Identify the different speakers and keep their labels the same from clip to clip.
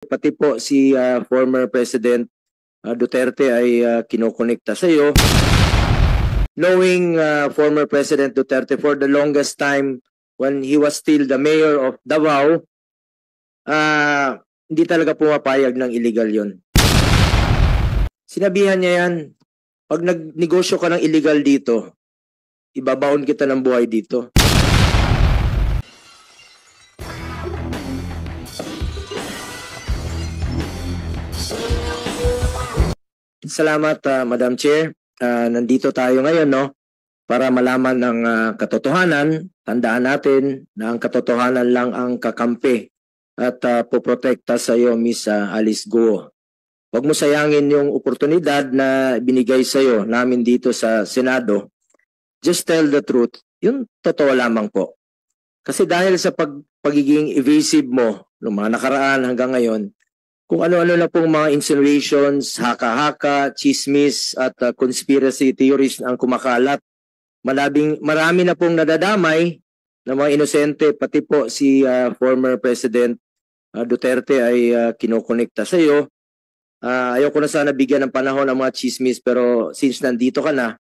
Speaker 1: pati po si former President Duterte ay kinokonekta sa iyo. Knowing former President Duterte for the longest time when he was still the mayor of Davao, hindi talaga pumapayag ng illegal yon. Sinabihan niya yan, pag nagnegosyo ka ng illegal dito, ibabaon kita ng buhay dito. Salamat, Madam Chair. Nandito tayo ngayon, no, para malaman ng katotohanan. Tandaan natin na ang katotohanan lang ang kakampi at poprotekta sa iyo, Miss Alice Guo. Huwag mo sayangin yung oportunidad na binigay sa iyo namin dito sa Senado. Just tell the truth. Yung totoo lamang po. Kasi dahil sa pagiging evasive mo noong mga nakaraan hanggang ngayon, kung ano-ano na pong mga insinuations, haka-haka, chismis at conspiracy theories ang kumakalat. Marami na pong nadadamay na mga inosente, pati po si former President Duterte ay kinokonekta sa iyo. Ayoko na sana bigyan ng panahon ang mga chismis, pero since nandito ka na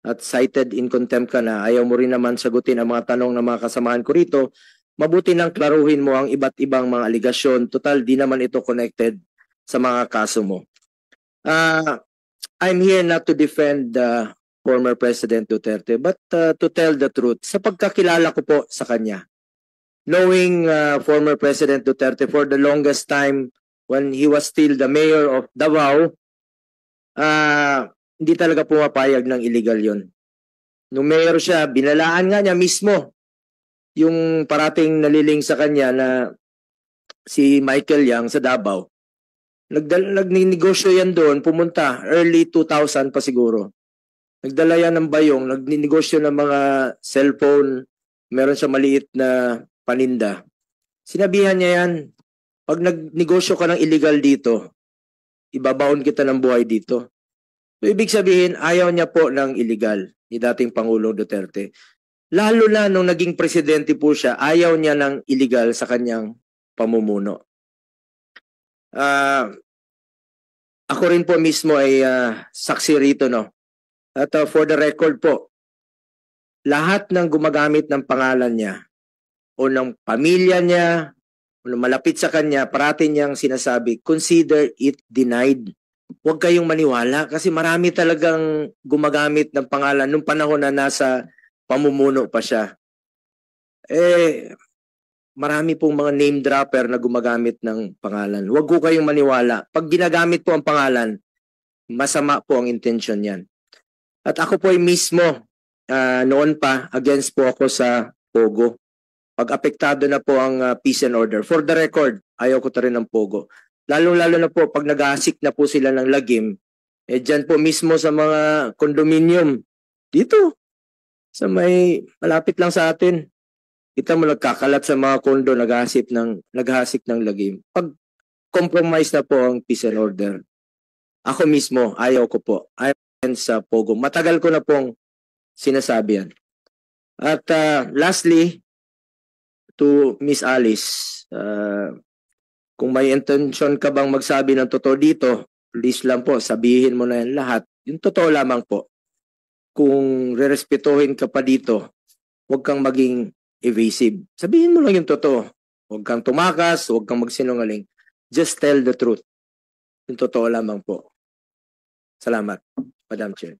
Speaker 1: at cited in contempt ka na, ayaw mo rin naman sagutin ang mga tanong ng mga kasamahan ko rito, mabuti nang klaruhin mo ang iba't ibang mga aligasyon. Total, di naman ito connected sa mga kaso mo. I'm here not to defend former President Duterte, but to tell the truth. Sa pagkakilala ko po sa kanya, knowing former President Duterte for the longest time when he was still the mayor of Davao, hindi talaga pumapayag ng illegal yon. Nung mayor siya, binalaan nga niya mismo yung parating naliling sa kanya na si Michael Yang sa Davao. Nagninegosyo yan doon, pumunta, early 2000 pa siguro. Nagdala yan ng bayong, nagninegosyo ng mga cellphone, meron siya maliit na paninda. Sinabihan niya yan, pag nagnegosyo ka ng illegal dito, ibabaon kita ng buhay dito. So, ibig sabihin, ayaw niya po ng illegal ni dating Pangulong Duterte. Lalo na nung naging presidente po siya, ayaw niya ng illegal sa kanyang pamumuno. Ako rin po mismo ay saksi rito, no? At for the record po, lahat ng gumagamit ng pangalan niya o ng pamilya niya o ng malapit sa kanya, parati niyang sinasabi, consider it denied. Huwag kayong maniwala kasi marami talagang gumagamit ng pangalan nung panahon na nasa pamumuno pa siya. Marami pong mga name dropper na gumagamit ng pangalan. Huwag ko kayong maniwala. Pag ginagamit po ang pangalan, masama po ang intention yan. At ako po ay mismo, noon pa, against po ako sa Pogo. Pag apektado na po ang peace and order. For the record, ayaw ko ta rin ng Pogo. Lalo-lalo na po pag nag-aasik na po sila ng lagim, dyan po mismo sa mga condominium, dito, sa may malapit lang sa atin. Kita mo nagkakalat sa mga kondo, naghahasik ng lagim. Pag compromise na po ang peace and order, ako mismo, ayaw ko po. Ayaw sa Pogo. Matagal ko na pong sinasabi yan. At lastly, to Miss Alice, kung may intention ka bang magsabi ng totoo dito, please lang po, sabihin mo na yan lahat. Yung totoo lamang po. Kung rerespetuhin ka pa dito, huwag kang maging evasive. Sabihin mo lang yung totoo. Huwag kang tumakas, huwag kang magsinungaling. Just tell the truth. Yung totoo lamang po. Salamat, Madam Chair.